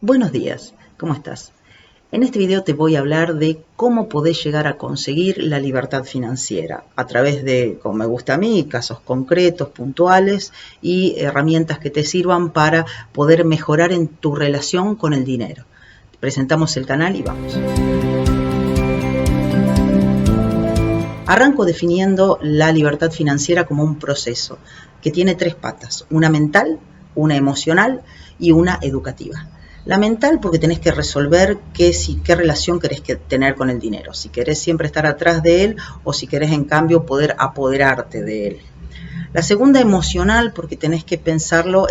Buenos días, ¿cómo estás? En este video te voy a hablar de cómo podés llegar a conseguir la libertad financiera a través de, como me gusta a mí, casos concretos, puntuales y herramientas que te sirvan para poder mejorar en tu relación con el dinero. Presentamos el canal y vamos. Arranco definiendo la libertad financiera como un proceso que tiene tres patas: una mental, una emocional y una educativa. La mental, porque tenés que resolver qué relación querés tener con el dinero, si querés siempre estar atrás de él o si querés en cambio poder apoderarte de él. La segunda, emocional, porque tenés que pensarlo,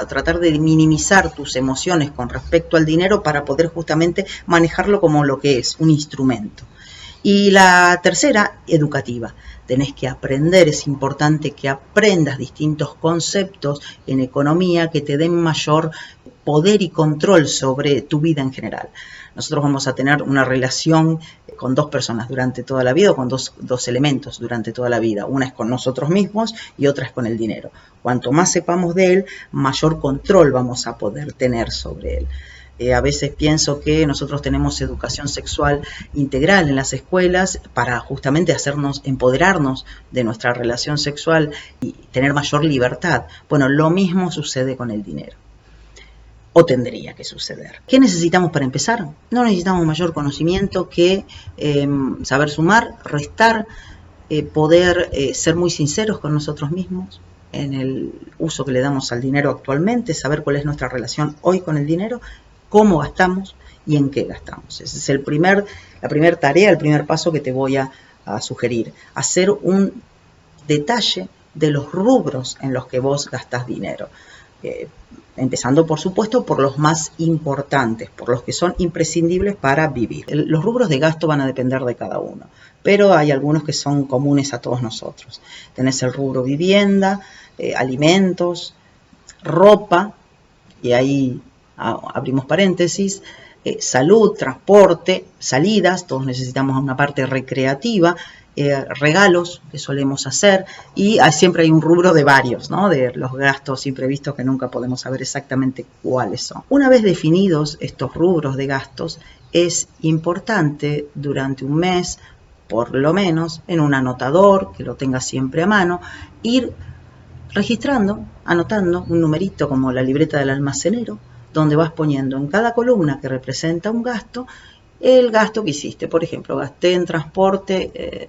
tratar de minimizar tus emociones con respecto al dinero para poder justamente manejarlo como lo que es, un instrumento. Y la tercera, educativa. Tenés que aprender, es importante que aprendas distintos conceptos en economía que te den mayor poder y control sobre tu vida en general. Nosotros vamos a tener una relación con dos personas durante toda la vida, o con dos elementos durante toda la vida. Una es con nosotros mismos y otra es con el dinero. Cuanto más sepamos de él, mayor control vamos a poder tener sobre él. A veces pienso que nosotros tenemos educación sexual integral en las escuelas para justamente empoderarnos de nuestra relación sexual y tener mayor libertad. Bueno, lo mismo sucede con el dinero. O tendría que suceder. ¿Qué necesitamos para empezar? No necesitamos mayor conocimiento que saber sumar, restar, poder ser muy sinceros con nosotros mismos en el uso que le damos al dinero actualmente, saber cuál es nuestra relación hoy con el dinero, cómo gastamos y en qué gastamos. Ese es la primera tarea, el primer paso que te voy a sugerir. Hacer un detalle de los rubros en los que vos gastás dinero. Empezando, por supuesto, por los más importantes, por los que son imprescindibles para vivir. Los rubros de gasto van a depender de cada uno, pero hay algunos que son comunes a todos nosotros. Tenés el rubro vivienda, alimentos, ropa, y ahí abrimos paréntesis, salud, transporte, salidas, todos necesitamos una parte recreativa, regalos que solemos hacer, y siempre hay un rubro de varios, ¿no? De los gastos imprevistos que nunca podemos saber exactamente cuáles son. Una vez definidos estos rubros de gastos, es importante durante un mes, por lo menos, en un anotador, que lo tengas siempre a mano, ir registrando, anotando un numerito como la libreta del almacenero, donde vas poniendo en cada columna que representa un gasto, el gasto que hiciste. Por ejemplo, gasté en transporte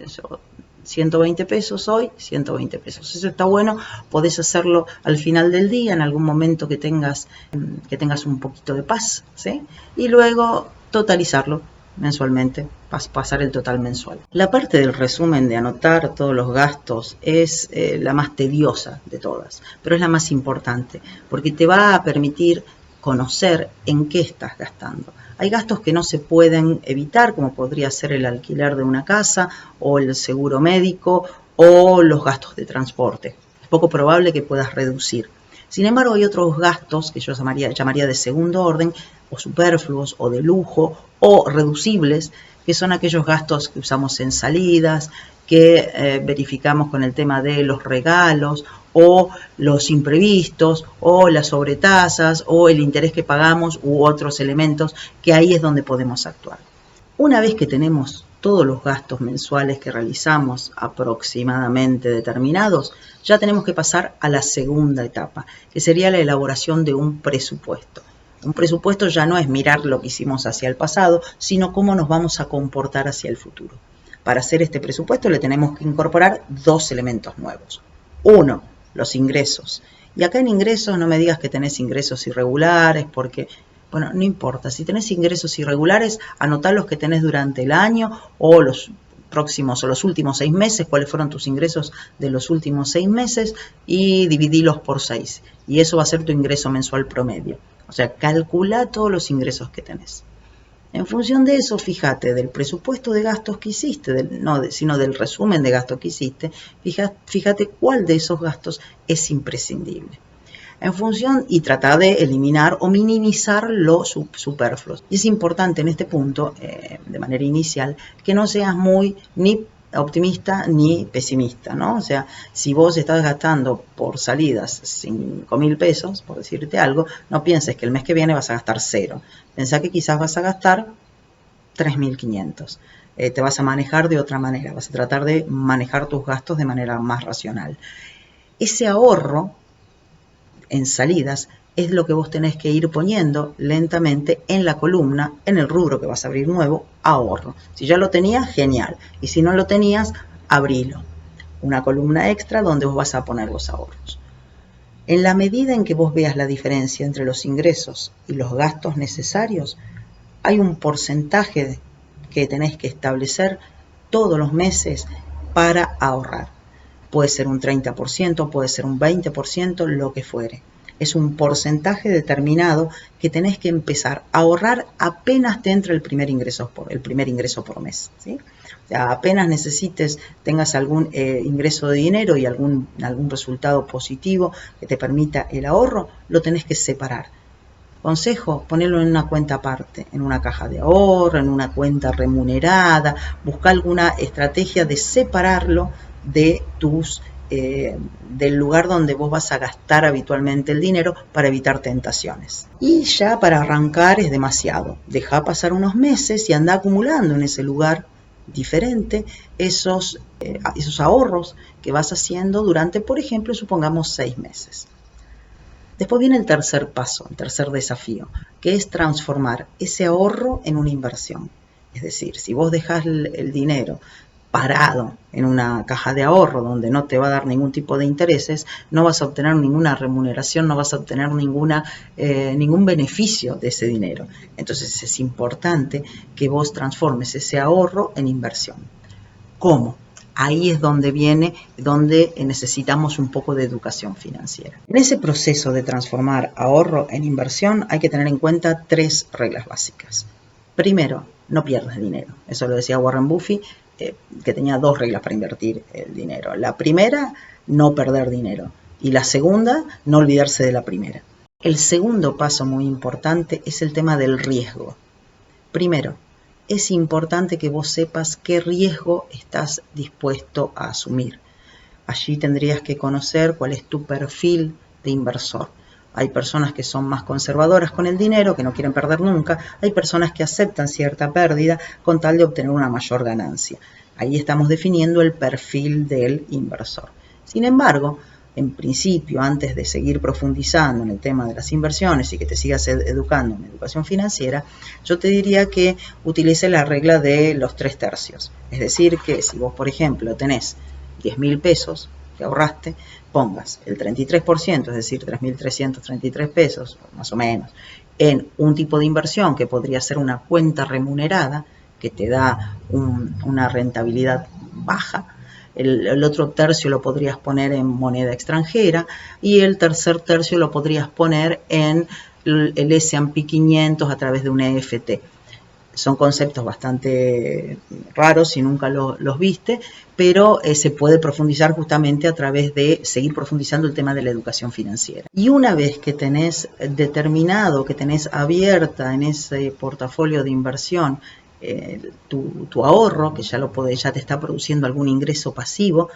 120 pesos hoy, 120 pesos. Eso está bueno, podés hacerlo al final del día, en algún momento que tengas un poquito de paz, ¿sí? Y luego totalizarlo mensualmente, pasar el total mensual. La parte del resumen de anotar todos los gastos es la más tediosa de todas, pero es la más importante, porque te va a permitir conocer en qué estás gastando. Hay gastos que no se pueden evitar, como podría ser el alquiler de una casa o el seguro médico o los gastos de transporte. Es poco probable que puedas reducir. Sin embargo, hay otros gastos que yo llamaría de segundo orden, o superfluos, o de lujo, o reducibles, que son aquellos gastos que usamos en salidas, que verificamos con el tema de los regalos, o los imprevistos, o las sobretasas, o el interés que pagamos, u otros elementos, que ahí es donde podemos actuar. Una vez que tenemos todos los gastos mensuales que realizamos aproximadamente determinados, ya tenemos que pasar a la segunda etapa, que sería la elaboración de un presupuesto. Un presupuesto ya no es mirar lo que hicimos hacia el pasado, sino cómo nos vamos a comportar hacia el futuro. Para hacer este presupuesto le tenemos que incorporar dos elementos nuevos. Uno, los ingresos. Y acá en ingresos no me digas que tenés ingresos irregulares, porque, bueno, no importa. Si tenés ingresos irregulares, anotá los que tenés durante el año o los próximos o los últimos 6 meses, cuáles fueron tus ingresos de los últimos 6 meses y dividilos por 6. Y eso va a ser tu ingreso mensual promedio. O sea, calcula todos los ingresos que tenés. En función de eso, fíjate del presupuesto de gastos que hiciste, sino del resumen de gastos que hiciste, fíjate cuál de esos gastos es imprescindible. En función, y trata de eliminar o minimizar los superfluos. Y es importante en este punto, de manera inicial, que no seas muy ni optimista ni pesimista, ¿no? O sea, si vos estás gastando por salidas 5.000 pesos, por decirte algo, no pienses que el mes que viene vas a gastar 0. Pensá que quizás vas a gastar 3.500. Te vas a manejar de otra manera, vas a tratar de manejar tus gastos de manera más racional. Ese ahorro en salidas es lo que vos tenés que ir poniendo lentamente en la columna, en el rubro que vas a abrir nuevo, ahorro. Si ya lo tenías, genial. Y si no lo tenías, abrilo. Una columna extra donde vos vas a poner los ahorros. En la medida en que vos veas la diferencia entre los ingresos y los gastos necesarios, hay un porcentaje que tenés que establecer todos los meses para ahorrar. Puede ser un 30%, puede ser un 20%, lo que fuere. Es un porcentaje determinado que tenés que empezar a ahorrar apenas te entre el primer ingreso por mes, ¿sí? O sea, apenas tengas algún ingreso de dinero y algún resultado positivo que te permita el ahorro, lo tenés que separar. Consejo, ponerlo en una cuenta aparte, en una caja de ahorro, en una cuenta remunerada, busca alguna estrategia de separarlo de del lugar donde vos vas a gastar habitualmente el dinero para evitar tentaciones. Y ya para arrancar es demasiado. Deja pasar unos meses y anda acumulando en ese lugar diferente esos ahorros que vas haciendo durante, por ejemplo, supongamos 6 meses. Después viene el tercer paso, el tercer desafío, que es transformar ese ahorro en una inversión. Es decir, si vos dejás el dinero parado en una caja de ahorro donde no te va a dar ningún tipo de intereses, no vas a obtener ninguna remuneración, no vas a obtener ningún beneficio de ese dinero. Entonces es importante que vos transformes ese ahorro en inversión. ¿Cómo? Ahí es donde necesitamos un poco de educación financiera. En ese proceso de transformar ahorro en inversión hay que tener en cuenta 3 reglas básicas. Primero, no pierdas dinero. Eso lo decía Warren Buffett, que tenía 2 reglas para invertir el dinero. La primera, no perder dinero. Y la segunda, no olvidarse de la primera. El segundo paso muy importante es el tema del riesgo. Primero, es importante que vos sepas qué riesgo estás dispuesto a asumir. Allí tendrías que conocer cuál es tu perfil de inversor. Hay personas que son más conservadoras con el dinero, que no quieren perder nunca. Hay personas que aceptan cierta pérdida con tal de obtener una mayor ganancia. Ahí estamos definiendo el perfil del inversor. Sin embargo, en principio, antes de seguir profundizando en el tema de las inversiones y que te sigas educando en educación financiera, yo te diría que utilices la regla de los 3 tercios. Es decir, que si vos, por ejemplo, tenés 10.000 pesos que ahorraste, pongas el 33%, es decir, 3.333 pesos, más o menos, en un tipo de inversión que podría ser una cuenta remunerada, que te da una rentabilidad baja. El otro tercio lo podrías poner en moneda extranjera y el tercer tercio lo podrías poner en el S&P 500 a través de un EFT. Son conceptos bastante raros si nunca los viste, pero se puede profundizar justamente a través de seguir profundizando el tema de la educación financiera. Y una vez que tenés determinado, que tenés abierta en ese portafolio de inversión tu ahorro, que ya te está produciendo algún ingreso pasivo,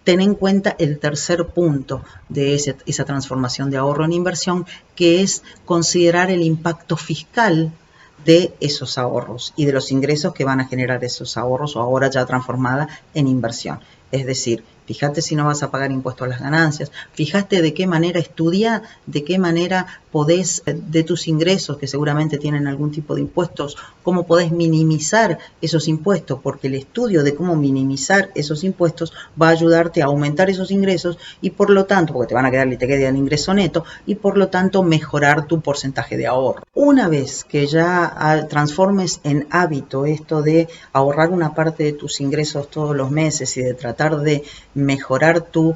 ten en cuenta el tercer punto de esa transformación de ahorro en inversión, que es considerar el impacto fiscal de esos ahorros y de los ingresos que van a generar esos ahorros o ahora ya transformada en inversión. Es decir, fíjate si no vas a pagar impuestos a las ganancias, fíjate de qué manera estudia, de qué manera podés, de tus ingresos que seguramente tienen algún tipo de impuestos, cómo podés minimizar esos impuestos, porque el estudio de cómo minimizar esos impuestos va a ayudarte a aumentar esos ingresos y por lo tanto, porque te van a quedar y te queda el ingreso neto, y por lo tanto mejorar tu porcentaje de ahorro. Una vez que ya transformes en hábito esto de ahorrar una parte de tus ingresos todos los meses y de tratar de mejorar tu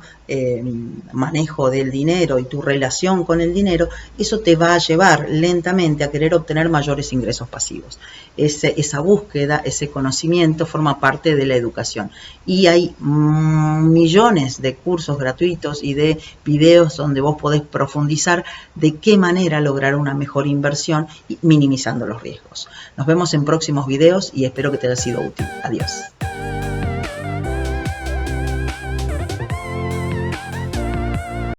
manejo del dinero y tu relación con el dinero, eso te va a llevar lentamente a querer obtener mayores ingresos pasivos. Esa búsqueda, ese conocimiento forma parte de la educación. Y hay millones de cursos gratuitos y de videos donde vos podés profundizar de qué manera lograr una mejor inversión minimizando los riesgos. Nos vemos en próximos videos y espero que te haya sido útil. Adiós.